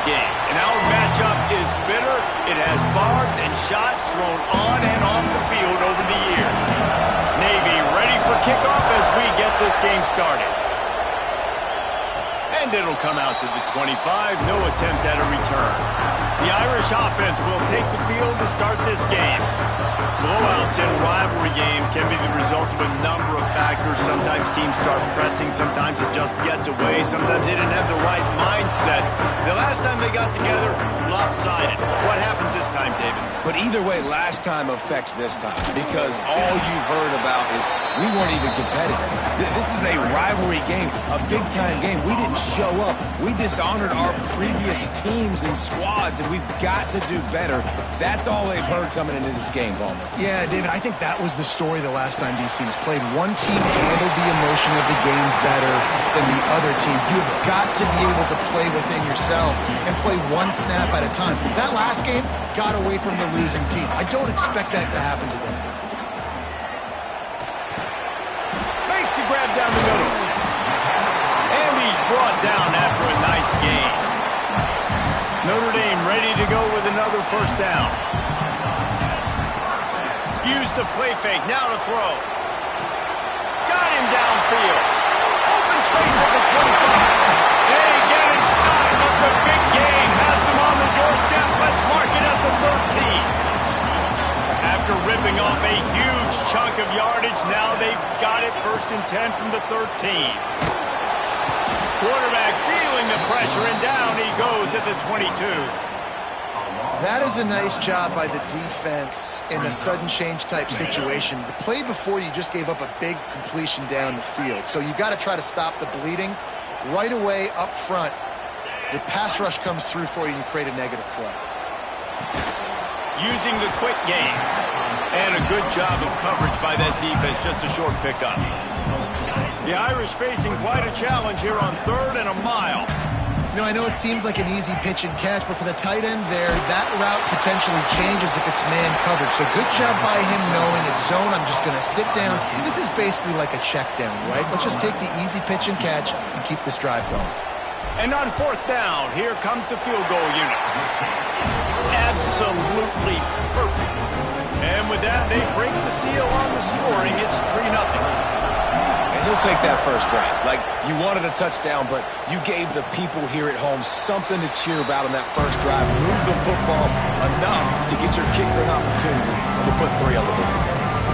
the game. And our matchup is bitter. It has barbs and shots thrown on and off the field over the years. Navy ready for kickoff as we get this game started. And it'll come out to the 25. No attempt at a return. The Irish offense will take the field to start this game. Blowouts in rivalry games can be the result of a number of factors. Sometimes teams start pressing. Sometimes it just gets away. Sometimes they didn't have the right mindset. The last time they got together, lopsided. What happens this time, David? But either way, last time affects this time because all you've heard about is we weren't even competitive. This is a rivalry game, a big-time game. We didn't show up. We dishonored our previous teams and squads, and we've got to do better. That's all they've heard coming into this game, Bowman. Yeah, David, I think that was the story the last time these teams played. One team handled the emotion of the game better than the other team. You've got to be able to play within yourself and play one snap at a time. That last game got away from the losing team. I don't expect that to happen today. Makes the grab down the middle. And he's brought down after a nice gain. Notre Dame ready to go with another first down. Use the play fake, now to throw. Got him downfield. Open space at the 25. They get him stopped, but the big gain has them on the doorstep. Let's mark it at the 13. After ripping off a huge chunk of yardage, now they've got it 1st and 10 from the 13. Quarterback feeling the pressure, and down he goes at the 22. That is a nice job by the defense in a sudden change type situation. The play before, you just gave up a big completion down the field. So you've got to try to stop the bleeding right away up front. Your pass rush comes through for you and you create a negative play. Using the quick game. And a good job of coverage by that defense. Just a short pickup. The Irish facing quite a challenge here on 3rd and a mile. You know, I know it seems like an easy pitch and catch, but for the tight end there, that route potentially changes if it's man coverage. So good job by him knowing it's zone. I'm just going to sit down. This is basically like a check down, right? Let's just take the easy pitch and catch and keep this drive going. And on 4th down, here comes the field goal unit. Absolutely perfect. And with that, they break the seal on the scoring. It's 3-0. He'll take that first drive. Like, you wanted a touchdown, but you gave the people here at home something to cheer about on that first drive. Move the football enough to get your kicker an opportunity and to put 3 on the board.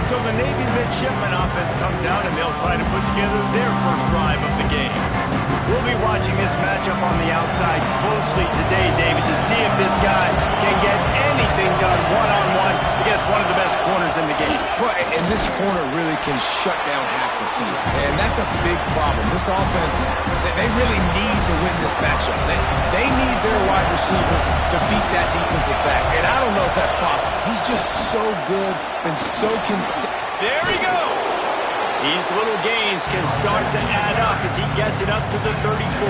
So the Navy midshipman offense comes out, and they'll try to put together their first drive of the game. We'll be watching this matchup on the outside closely today, David, to see if this guy can get anything done one-on-one against one of the best corners in the game. Well, and this corner really can shut down half the field, and that's a big problem. This offense, they really need to win this matchup. They need their wide receiver to beat that defensive back, and I don't know if that's possible. He's just so good, been so consistent. There he goes. These little gains can start to add up as he gets it up to the 34.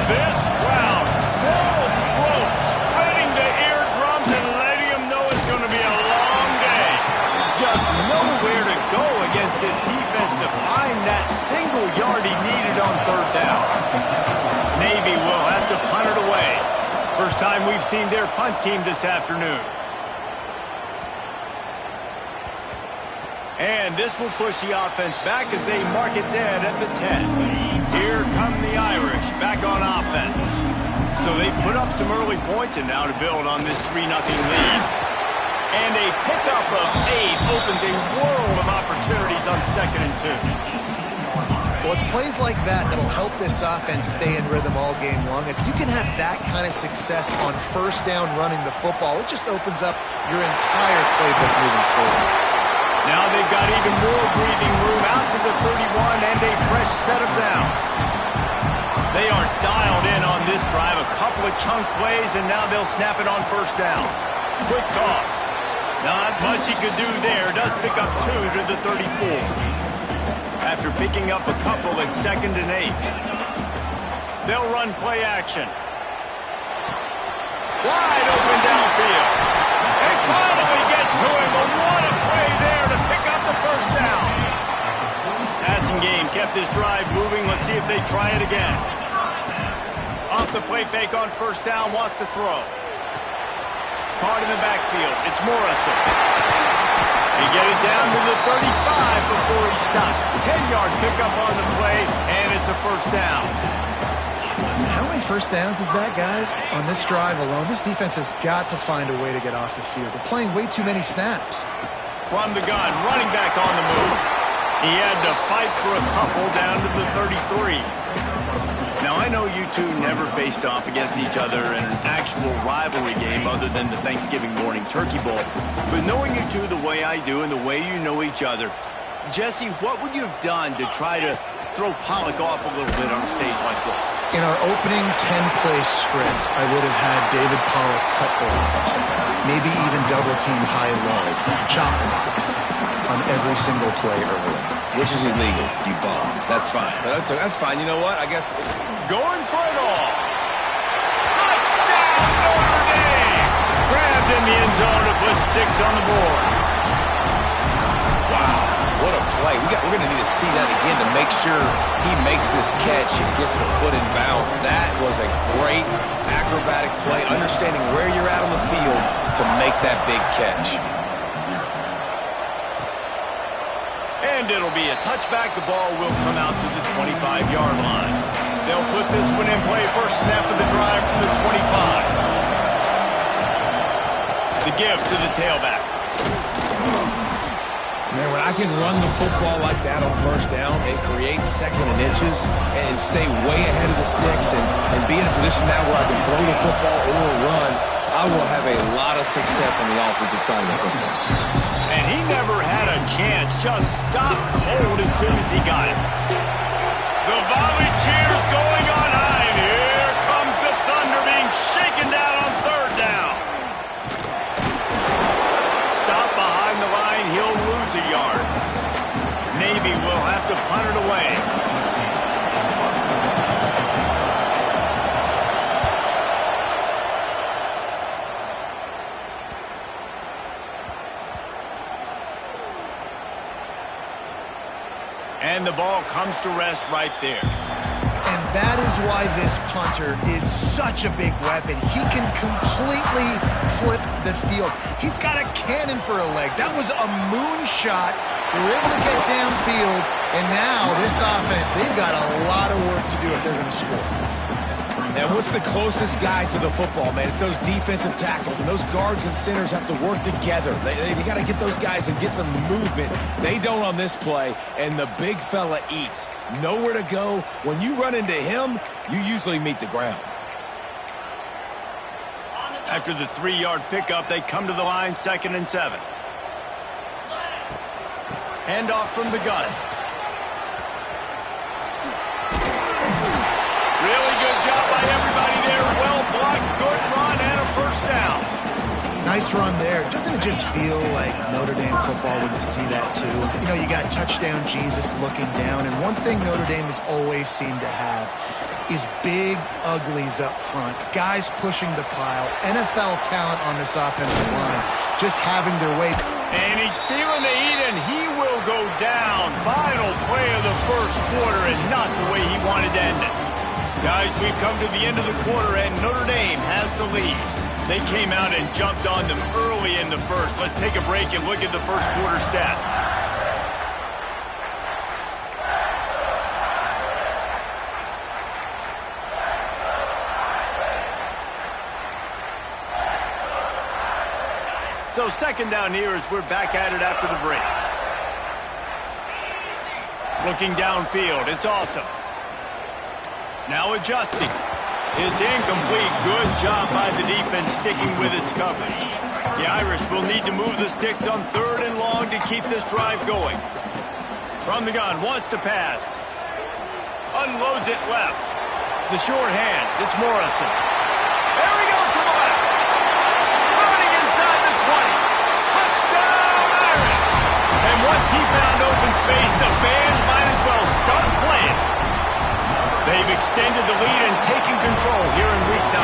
This crowd full throat, spreading the eardrums and letting him know it's going to be a long day. Just nowhere to go against this defense to find that single yard he needed on 3rd down. Navy will have to punt it away. First time we've seen their punt team this afternoon. And this will push the offense back as they mark it dead at the 10. Here come the Irish back on offense. So they put up some early points, and now to build on this 3-0 lead. And a pickup of 8 opens a world of opportunities on 2nd and 2. Well, it's plays like that that'll help this offense stay in rhythm all game long. If you can have that kind of success on 1st down running the football, it just opens up your entire playbook moving forward. Now they've got even more breathing room out to the 31 and a fresh set of downs. They are dialed in on this drive. A couple of chunk plays, and now they'll snap it on 1st down. Quick toss. Not much he could do there. Does pick up 2 to the 34. After picking up a couple at 2nd and 8. They'll run play action. Wide open downfield. They finally get to him, but what a play there to pick up the 1st down. Passing game kept this drive moving. Let's see if they try it again. Off the play fake on first down, wants to throw. Caught in the backfield. It's Morrison. He get it down to the 35 before he stopped. 10-yard pickup on the play, and it's a first down. How many first downs is that, guys? On this drive alone, this defense has got to find a way to get off the field. They're playing way too many snaps. From the gun, running back on the move. He had to fight for a couple down to the 33. Now, I know you two never faced off against each other in an actual rivalry game other than the Thanksgiving morning Turkey Bowl. But knowing you two the way I do and the way you know each other, Jesse, what would you have done to try to throw Pollock off a little bit on a stage like this? In our opening 10-play script, I would have had David Pollock cut blocked, maybe even double-team high-low, chop blocked on every single play early. Which is illegal, you bum. That's fine. But that's fine. You know what? I guess... Going for it all. Touchdown, Notre Dame! Grabbed in the end zone to put 6 on the board. Wow, what a play. We're going to need to see that again to make sure he makes this catch and gets the foot in bounds. That was a great acrobatic play, understanding where you're at on the field to make that big catch. And it'll be a touchback. The ball will come out to the 25-yard line. They'll put this one in play. First snap of the drive from the 25. The give to the tailback. Man, when I can run the football like that on first down, it creates second and inches and stay way ahead of the sticks and be in a position now where I can throw the football or run, I will have a lot of success on the offensive side of the football. And he never had a chance. Just stopped cold as soon as he got it. The volley cheers going on high. And here comes the Thunder being shaken down on third down. Stop behind the line. He'll lose a yard. Navy will have to punt it away. And the ball comes to rest right there. And that is why this punter is such a big weapon. He can completely flip the field. He's got a cannon for a leg. That was a moonshot. They were able to get downfield. And now this offense, they've got a lot of work to do if they're going to score. And what's the closest guy to the football, man? It's those defensive tackles, and those guards and centers have to work together. They got to get those guys and get some movement. They don't on this play, and the big fella eats. Nowhere to go. When you run into him, you usually meet the ground. After the 3-yard pickup, they come to the line, 2nd and 7. Handoff from the gun. Really good job by everybody there. Well blocked, good run, and a first down. Nice run there. Doesn't it just feel like Notre Dame football when you see that too? You know, you got touchdown Jesus looking down, and one thing Notre Dame has always seemed to have is big uglies up front. Guys pushing the pile. NFL talent on this offensive line. Just having their way. And he's feeling the heat, and he will go down. Final play of the first quarter, and not the way he wanted to end it. Guys, we've come to the end of the quarter, and Notre Dame has the lead. They came out and jumped on them early in the first. Let's take a break and look at the first quarter stats. So second down here as we're back at it after the break. Looking downfield, it's awesome. Now adjusting. It's incomplete. Good job by the defense sticking with its coverage. The Irish will need to move the sticks on 3rd and long to keep this drive going. From the gun, wants to pass. Unloads it left. The short hands, it's Morrison. There he goes to the left. Running inside the 20. Touchdown, Irish! And once he found open space, the band might as well start playing. They've extended the lead and taken control here in Week 9.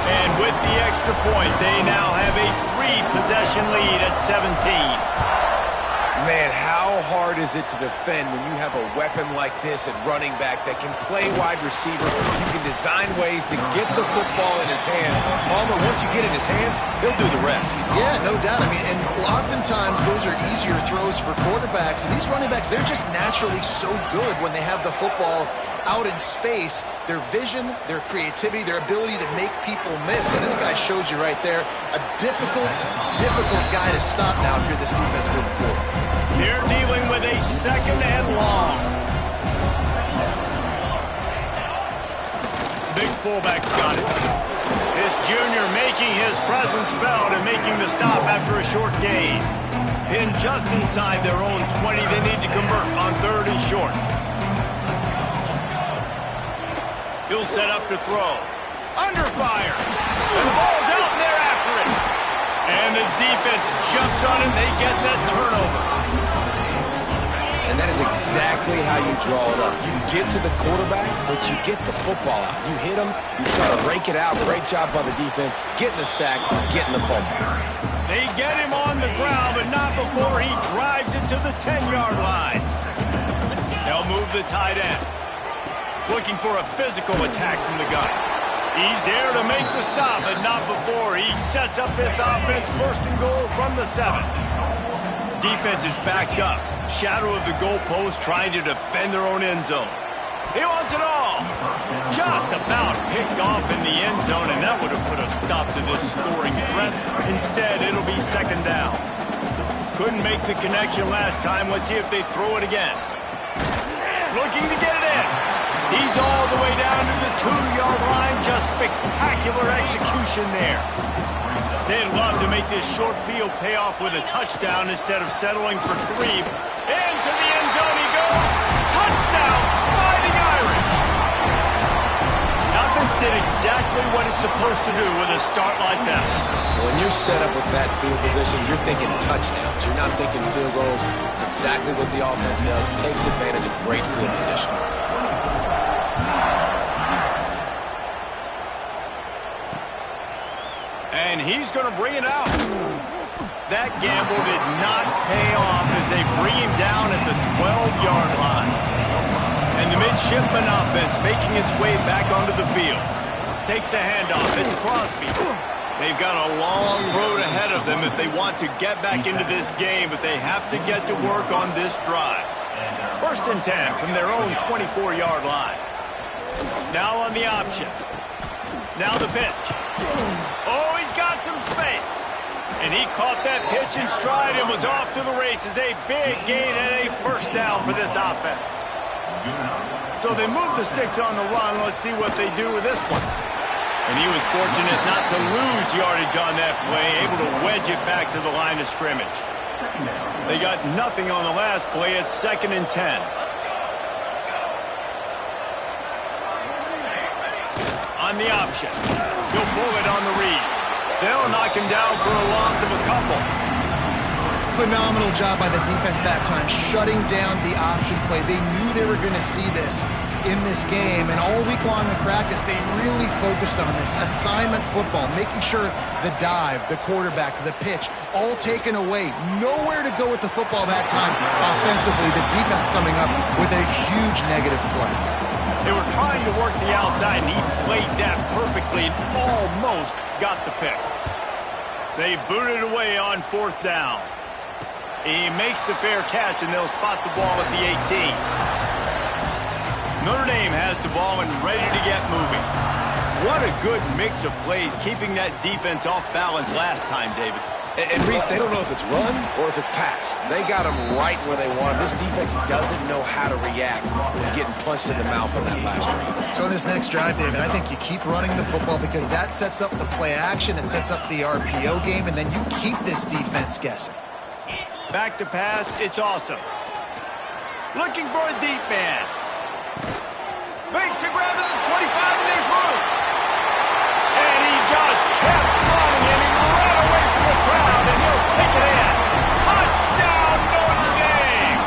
And with the extra point, they now have a 3-possession lead at 17. Man, how hard is it to defend when you have a weapon like this at running back that can play wide receiver? You can design ways to get the football in his hand. Palmer, once you get it in his hands, he'll do the rest. Yeah, no doubt. I mean, and oftentimes those are easier throws for quarterbacks. And these running backs, they're just naturally so good when they have the football out in space. Their vision, their creativity, their ability to make people miss. And this guy shows you right there, a difficult guy to stop now if you're this defense moving forward. They're dealing with a 2nd and long. Big fullback's got it. This junior making his presence felt and making the stop after a short gain. Pinned just inside their own 20. They need to convert on 3rd and short. He'll set up to throw. Under fire. And the ball's out and they're after it. And the defense jumps on it and they get that turnover. And that is exactly how you draw it up. You get to the quarterback, but you get the football out. You hit him, you try to rake it out. Great job by the defense. Getting the sack, getting the fumble. They get him on the ground, but not before he drives it to the 10-yard line. They'll move the tight end. Looking for a physical attack from the gun. He's there to make the stop, but not before he sets up this offense 1st and goal from the 7. Defense is backed up. Shadow of the goalpost trying to defend their own end zone. He wants it all. Just about picked off in the end zone, and that would have put a stop to this scoring threat. Instead, it'll be 2nd down. Couldn't make the connection last time. Let's see if they throw it again. Looking to get it in. He's all the way down to the 2-yard line. Just spectacular execution there. They'd love to make this short field pay off with a touchdown instead of settling for 3. Into the end zone he goes. Touchdown, Fighting Irish. Offense did exactly what it's supposed to do with a start like that. When you're set up with that field position, you're thinking touchdowns. You're not thinking field goals. It's exactly what the offense does. It takes advantage of great field position. And he's going to bring it out. That gamble did not pay off as they bring him down at the 12-yard line. And the midshipman offense making its way back onto the field. Takes the handoff. It's Crosby. They've got a long road ahead of them if they want to get back into this game, but they have to get to work on this drive. 1st and 10 from their own 24-yard line. Now on the option. Now the pitch. Oh, he's got some space. And he caught that pitch in stride and was off to the races. A big gain and a 1st down for this offense. So they move the sticks on the run. Let's see what they do with this one. And he was fortunate not to lose yardage on that play, able to wedge it back to the line of scrimmage. They got nothing on the last play. It's 2nd and 10. On the option. He'll pull it on the read. They'll knock him down for a loss of a couple. Phenomenal job by the defense that time, shutting down the option play. They knew they were going to see this in this game, and all week long in practice, they really focused on this assignment football, making sure the dive, the quarterback, the pitch, all taken away. Nowhere to go with the football that time offensively. The defense coming up with a huge negative play. They were trying to work the outside, and he played that perfectly and almost got the pick. They booted away on 4th down. He makes the fair catch, and they'll spot the ball at the 18. Notre Dame has the ball and ready to get moving. What a good mix of plays, keeping that defense off balance last time, David. And Reese, they don't know if it's run or if it's pass. They got them right where they want them. This defense doesn't know how to react from getting punched in the mouth on that last drive. So in this next drive, David, I think you keep running the football because that sets up the play action, it sets up the RPO game, and then you keep this defense guessing. Back to pass, it's awesome. Looking for a deep man. Makes a grab at the 25, and there's room. And he just kept running, and he ran away from the crowd, and he'll take it in. Touchdown, Notre Dame!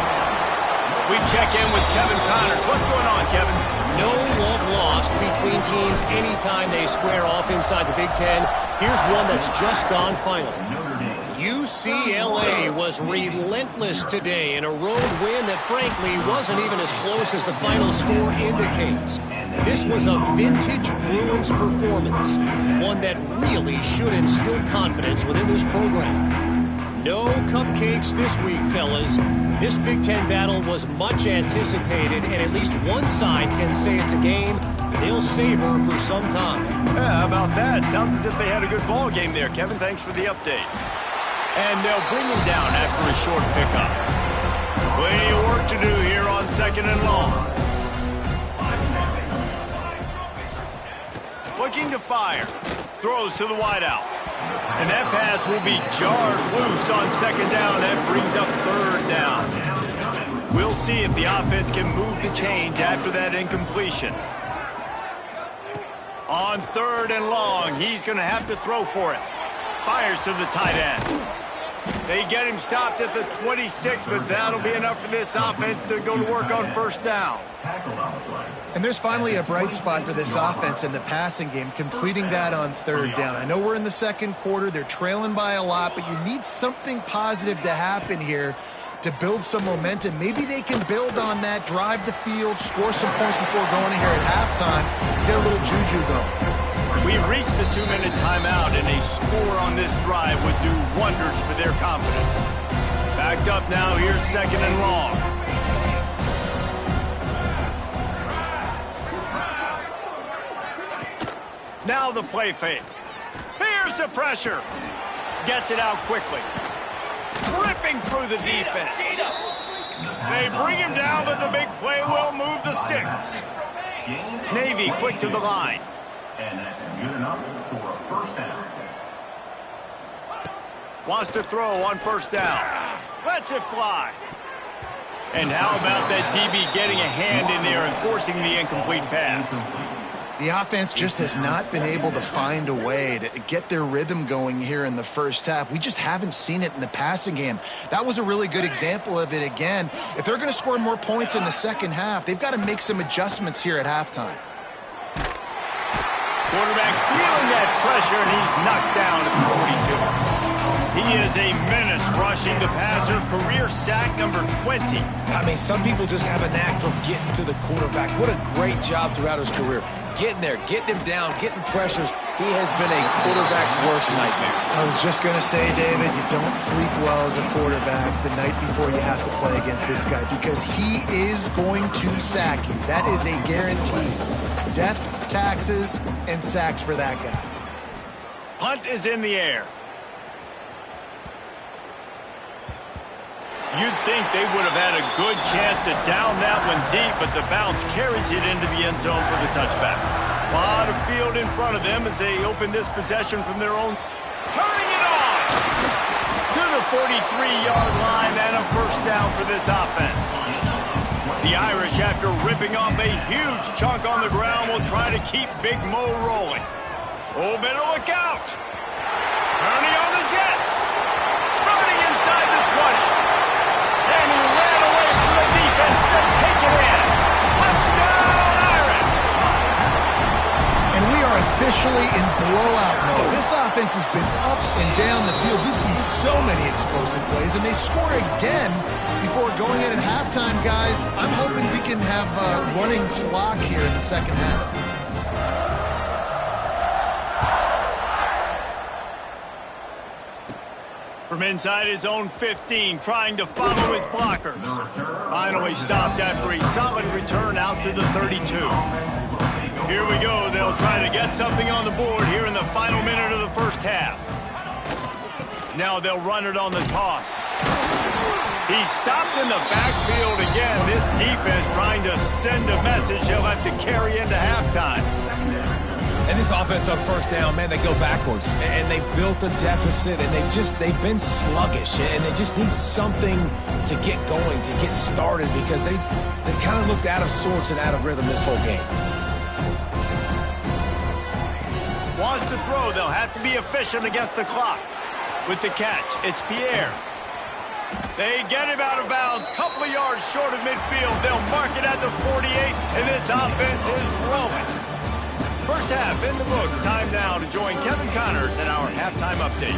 We check in with Kevin Connors. What's going on, Kevin? No love lost between teams anytime they square off inside the Big Ten. Here's one that's just gone final. UCLA was relentless today in a road win that frankly wasn't even as close as the final score indicates. This was a vintage Bruins performance, one that really should instill confidence within this program. No cupcakes this week, fellas. This Big Ten battle was much anticipated, and at least one side can say it's a game they'll savor for some time. Yeah, how about that? Sounds as if they had a good ball game there. Kevin, thanks for the update. And they'll bring him down after a short pickup. Plenty of work to do here on 2nd and long. Looking to fire. Throws to the wideout. And that pass will be jarred loose on 2nd down. That brings up 3rd down. We'll see if the offense can move the chains after that incompletion. On 3rd and long, he's going to have to throw for it. Fires to the tight end. They get him stopped at the 26, but that'll be enough for this offense to go to work on 1st down. And there's finally a bright spot for this offense in the passing game, completing that on 3rd down. I know we're in the 2nd quarter. They're trailing by a lot, but you need something positive to happen here to build some momentum. Maybe they can build on that, drive the field, score some points before going here at halftime, get a little juju going. We've reached the 2-minute timeout, and a score on this drive would do wonders for their confidence. Backed up now, here's 2nd and long. Now the play fake. Here's the pressure. Gets it out quickly. Ripping through the defense. They bring him down, but the big play will move the sticks. Navy quick to the line. And that's good enough for a 1st down. Wants to throw on 1st down. Lets it fly. And how about that DB getting a hand in there and forcing the incomplete pass? The offense just has not been able to find a way to get their rhythm going here in the 1st half. We just haven't seen it in the passing game. That was a really good example of it again. If they're going to score more points in the 2nd half, they've got to make some adjustments here at halftime. Quarterback feeling that pressure, and he's knocked down at the 42. He is a menace rushing the passer, career sack number 20. I mean, some people just have a knack for getting to the quarterback. What a great job throughout his career. Getting there, getting him down, getting pressures. He has been a quarterback's worst nightmare. I was just going to say, David, you don't sleep well as a quarterback the night before you have to play against this guy because he is going to sack you. That is a guarantee. Death, taxes, and sacks for that guy. Punt is in the air. You'd think they would have had a good chance to down that one deep, but the bounce carries it into the end zone for the touchback. A lot of field in front of them as they open this possession from their own. Turning it on to the 43-yard line and a 1st down for this offense. The Irish, after ripping off a huge chunk on the ground, will try to keep Big Mo rolling. Oh, better look out. Turning on the Jets. Running inside the 20. And he ran away from the defense to take it in. Touchdown, Irish! And we are officially in blowout mode. This offense has been up and down the field. We've seen so many explosive plays, and they score again before going in at halftime, guys. I'm hoping we can have a running clock here in the 2nd half. From inside his own 15, trying to follow his blockers. Finally stopped after a solid return out to the 32. Here we go. They'll try to get something on the board here in the final minute of the 1st half. Now they'll run it on the toss. He's stopped in the backfield again. This defense trying to send a message he'll have to carry into halftime. And this offense on 1st down, man, they go backwards. And they built a deficit, and they've been sluggish. And they just need something to get going, to get started, because they've kind of looked out of sorts and out of rhythm this whole game. Wants to throw. They'll have to be efficient against the clock. With the catch, it's Pierre. They get him out of bounds. Couple of yards short of midfield. They'll mark it at the 48, and this offense is rolling. First half in the books. Time now to join Kevin Connors at our halftime update.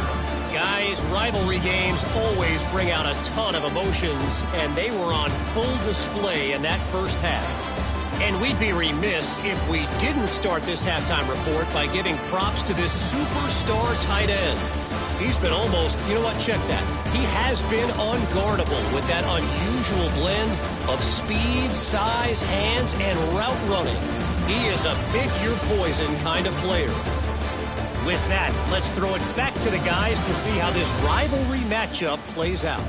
Guys, rivalry games always bring out a ton of emotions, and they were on full display in that first half. And we'd be remiss if we didn't start this halftime report by giving props to this superstar tight end. He's been almost, you know what, check that. He has been unguardable with that unusual blend of speed, size, hands, and route running. He is a pick-your-poison kind of player. With that, let's throw it back to the guys to see how this rivalry matchup plays out.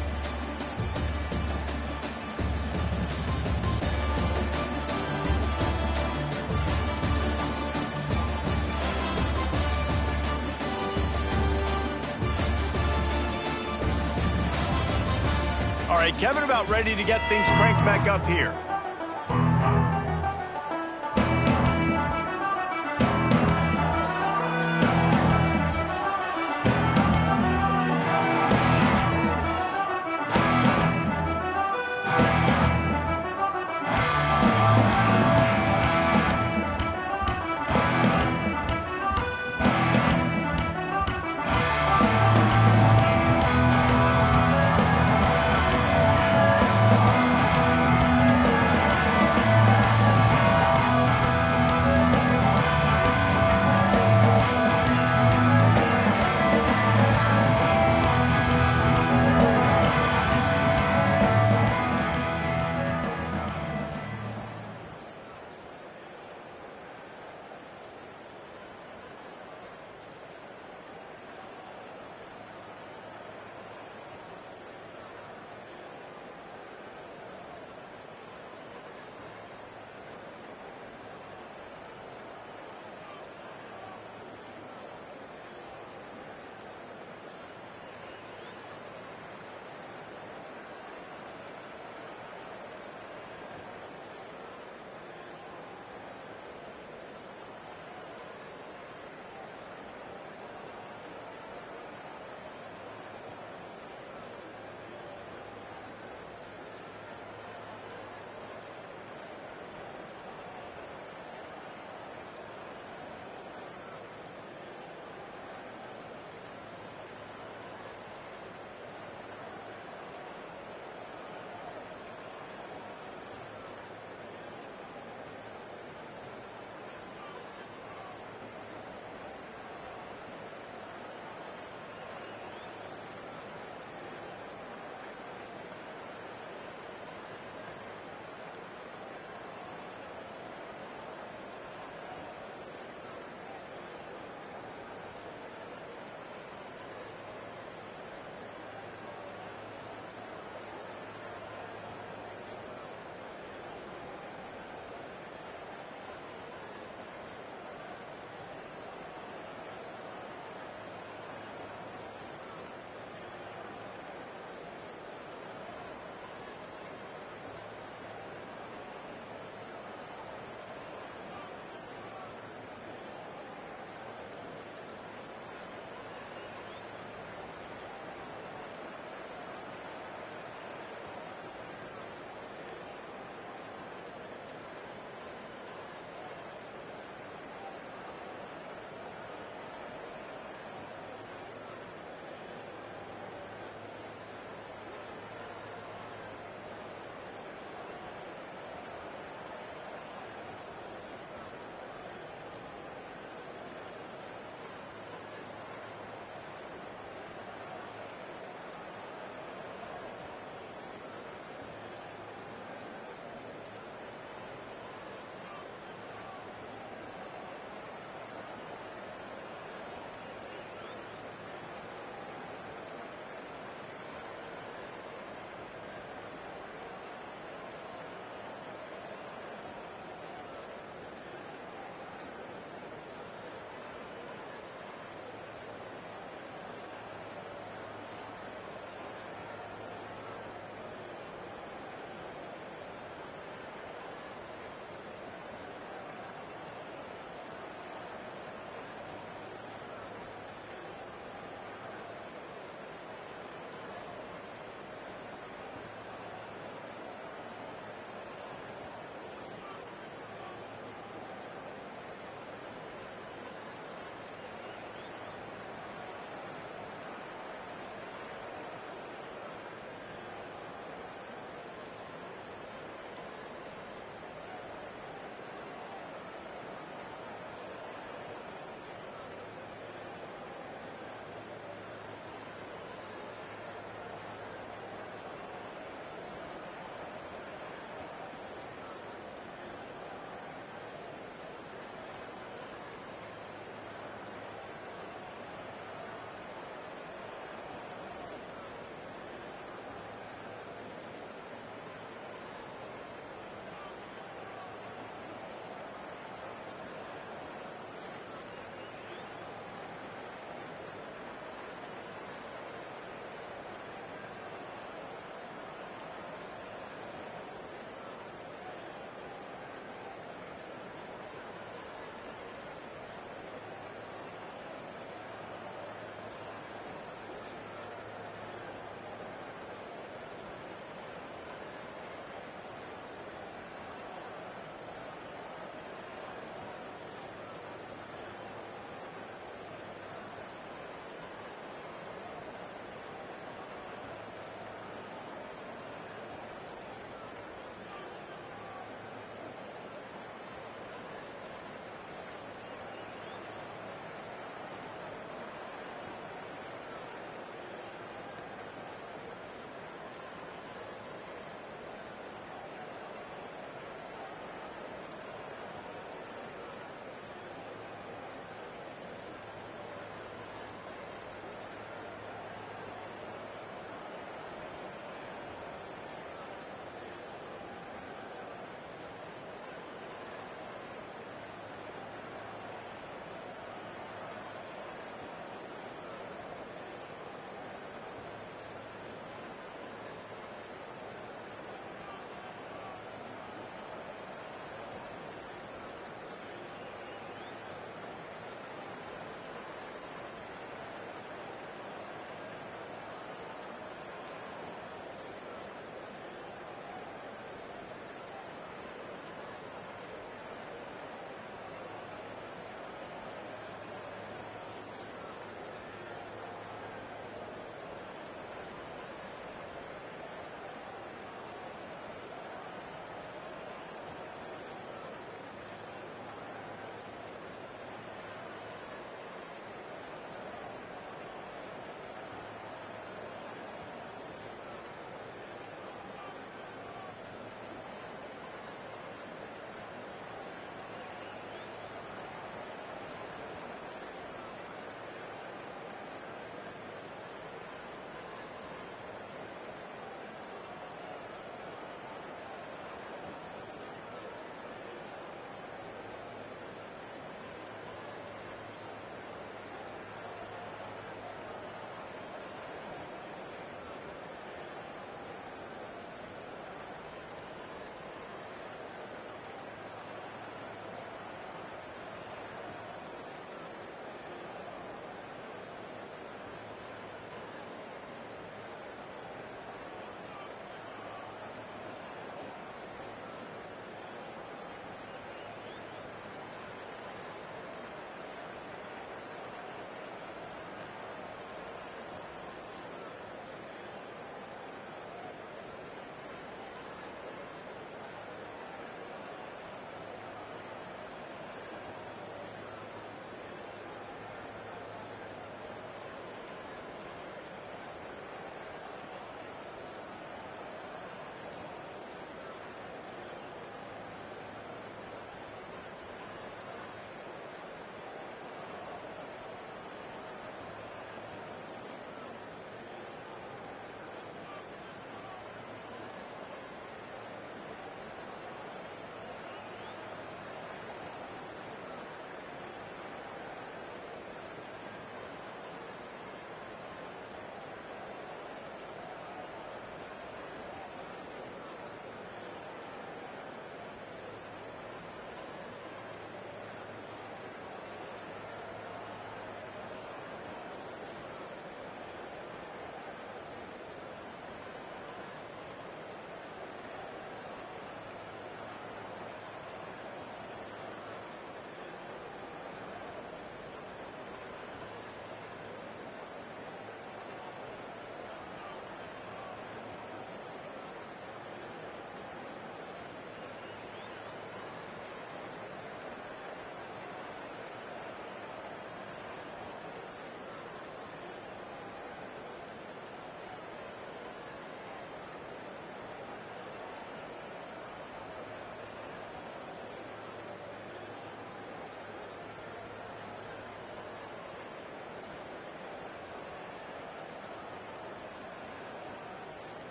All right, Kevin, about ready to get things cranked back up here.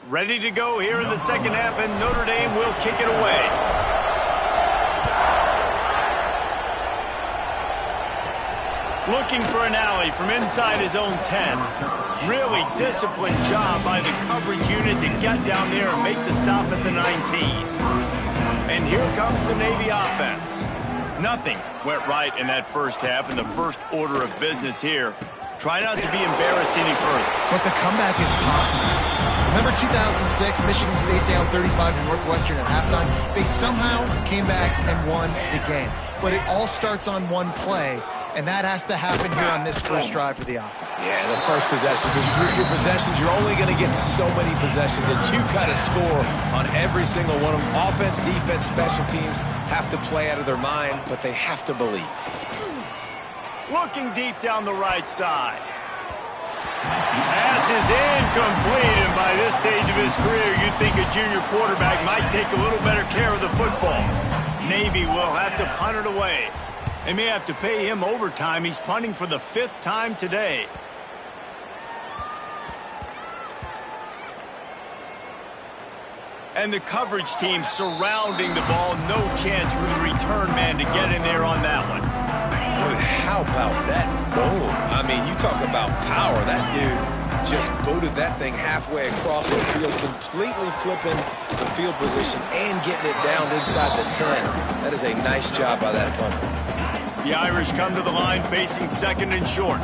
Ready to go here in the second half, and Notre Dame will kick it away. Looking for an alley from inside his own 10. Really disciplined job by the coverage unit to get down there and make the stop at the 19. And here comes the Navy offense. Nothing went right in that first half, and the first order of business here. Try not to be embarrassed any further. But the comeback is possible. Remember 2006, Michigan State down 35 to Northwestern at halftime? They somehow came back and won the game. But it all starts on one play, and that has to happen here on this first drive for the offense. Yeah, the first possession, because your possessions, you're only going to get so many possessions, and you've got to score on every single one of them. Offense, defense, special teams have to play out of their mind, but they have to believe. Looking deep down the right side. Pass is incomplete, and by this stage of his career, you'd think a junior quarterback might take a little better care of the football. Navy will have to punt it away. They may have to pay him overtime. He's punting for the 5th time today. And the coverage team surrounding the ball. No chance for the return man to get in there on that one. Dude, how about that boom? I mean, you talk about power. That dude just booted that thing halfway across the field, completely flipping the field position and getting it down inside the 10. That is a nice job by that punter. The Irish come to the line facing 2nd and short.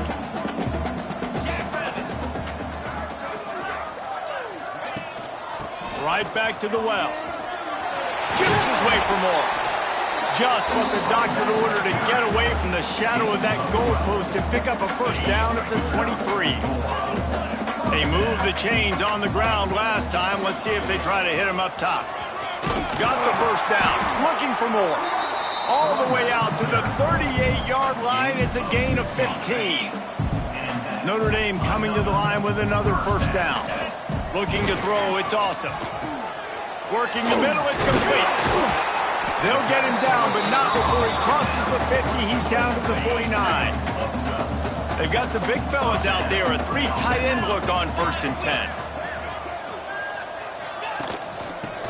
Right back to the well. Shoots his way for more. Just what the doctor ordered to get away from the shadow of that goalpost and pick up a first down at the 23. They moved the chains on the ground last time. Let's see if they try to hit him up top. Got the first down. Looking for more. All the way out to the 38-yard line. It's a gain of 15. Notre Dame coming to the line with another first down. Looking to throw. It's awesome. Working the middle. It's complete. They'll get him down, but not before he crosses the 50. He's down to the 49. They've got the big fellas out there. A 3 tight end look on 1st and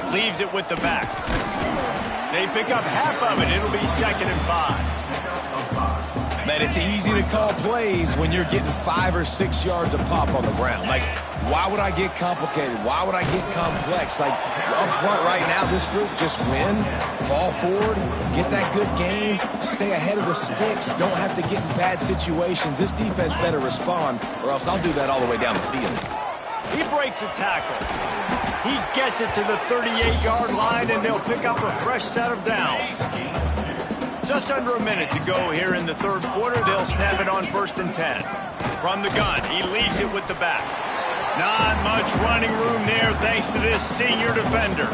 10. Leaves it with the back. They pick up half of it. It'll be 2nd and 5. Man, it's easy to call plays when you're getting 5 or 6 yards of pop on the ground. Like, why would I get complicated? Why would I get complex? Like, up front right now, this group just win, fall forward, get that good game, stay ahead of the sticks, don't have to get in bad situations. This defense better respond, or else I'll do that all the way down the field. He breaks a tackle. He gets it to the 38-yard line, and they'll pick up a fresh set of downs. Just under a minute to go here in the 3rd quarter. They'll snap it on 1st and 10. From the gun, he leaves it with the back. Not much running room there thanks to this senior defender.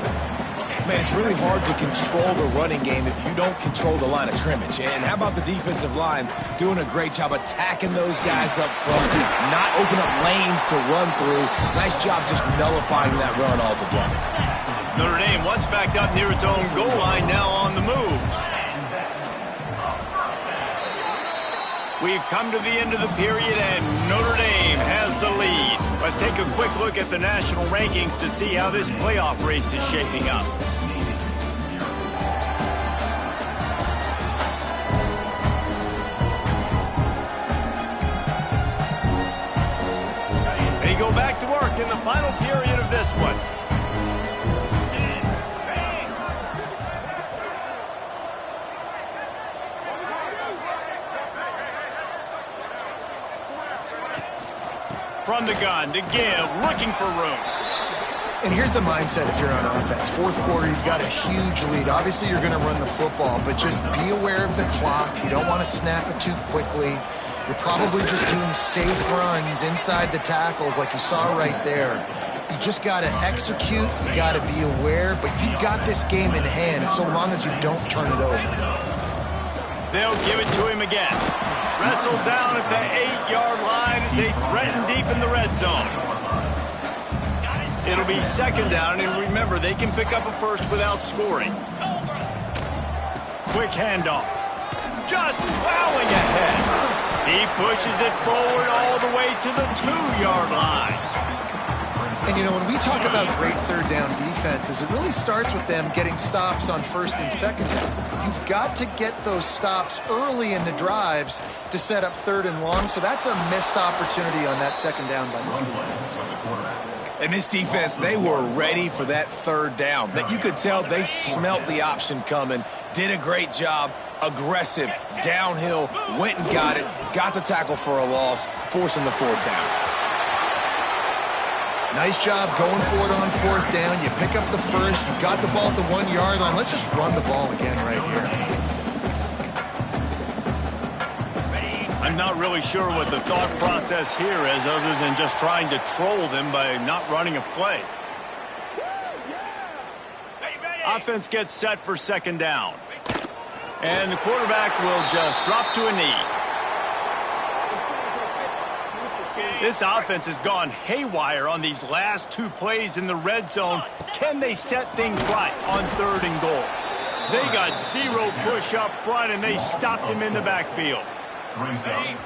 Man, it's really hard to control the running game if you don't control the line of scrimmage. And how about the defensive line doing a great job attacking those guys up front, not open up lanes to run through. Nice job just nullifying that run altogether. Notre Dame once backed up near its own goal line, now on the move. We've come to the end of the period, and Notre Dame has the lead. Let's take a quick look at the national rankings to see how this playoff race is shaping up. They go back to work in the final period of this one. From the gun to give, looking for room. And here's the mindset if you're on offense. 4th quarter, you've got a huge lead. Obviously, you're going to run the football, but just be aware of the clock. You don't want to snap it too quickly. You're probably just doing safe runs inside the tackles like you saw right there. You just got to execute. You got to be aware, but you've got this game in hand so long as you don't turn it over. They'll give it to him again. Wrestled down at the 8-yard line as they threaten deep in the red zone. It'll be 2nd down, and remember, they can pick up a first without scoring. Quick handoff. Just plowing ahead. He pushes it forward all the way to the 2-yard line. And, you know, when we talk about great third down defenses, it really starts with them getting stops on first and second down. You've got to get those stops early in the drives to set up third and long, so that's a missed opportunity on that second down by this defense. And this defense, they were ready for that third down. That you could tell they smelt the option coming, did a great job, aggressive, downhill, went and got it, got the tackle for a loss, forcing the fourth down. Nice job going for it on fourth down. You pick up the first, you got the ball at the 1 yard line. Let's just run the ball again right here. I'm not really sure what the thought process here is other than just trying to troll them by not running a play. Offense gets set for second down. And the quarterback will just drop to a knee. This offense has gone haywire on these last 2 plays in the red zone. Can they set things right on third and goal? They got 0 push up front, and they stopped him in the backfield.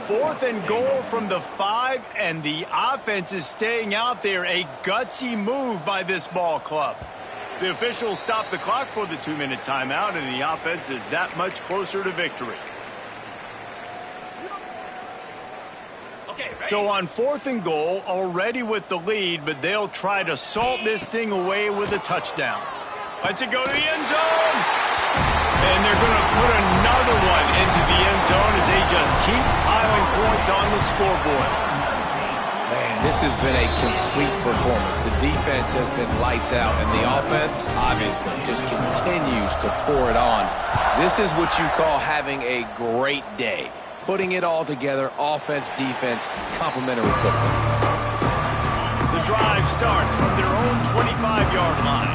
4th and goal from the 5, and the offense is staying out there. A gutsy move by this ball club. The officials stopped the clock for the 2-minute timeout, and the offense is that much closer to victory. So on 4th and goal, already with the lead, but they'll try to salt this thing away with a touchdown. Let's it go to the end zone. And they're going to put another one into the end zone as they just keep piling points on the scoreboard. Man, this has been a complete performance. The defense has been lights out, and the offense, obviously, just continues to pour it on. This is what you call having a great day. Putting it all together, offense, defense, complementary football. The drive starts from their own 25-yard line.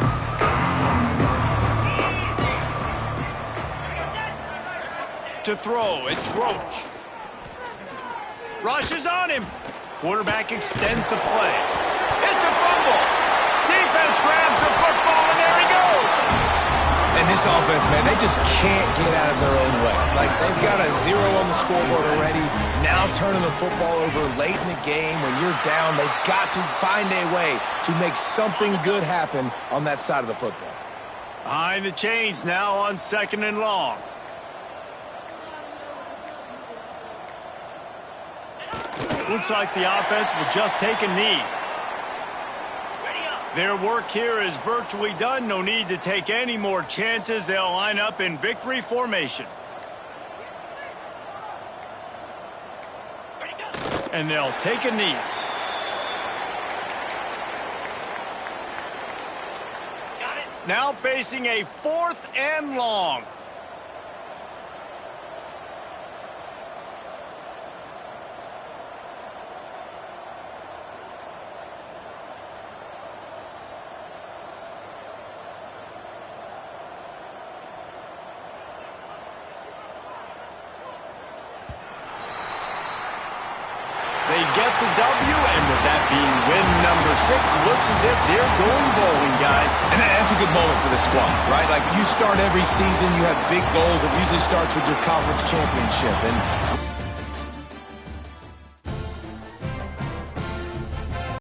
To throw, it's Roach. Rush is on him. Quarterback extends the play. It's a fumble. Defense grabs the football, and there he goes. And this offense, man, they just can't get out of their own way. Like, they've got a 0 on the scoreboard already. Now turning the football over late in the game when you're down, they've got to find a way to make something good happen on that side of the football. Behind the chains now on 2nd and long. Looks like the offense will just take a knee. Their work here is virtually done. No need to take any more chances. They'll line up in victory formation. And they'll take a knee. Now facing a 4th and long. They get the W, and with that being win number 6, looks as if they're going bowling, guys. And that's a good moment for the squad, right? Like, you start every season, you have big goals. It usually starts with your conference championship. And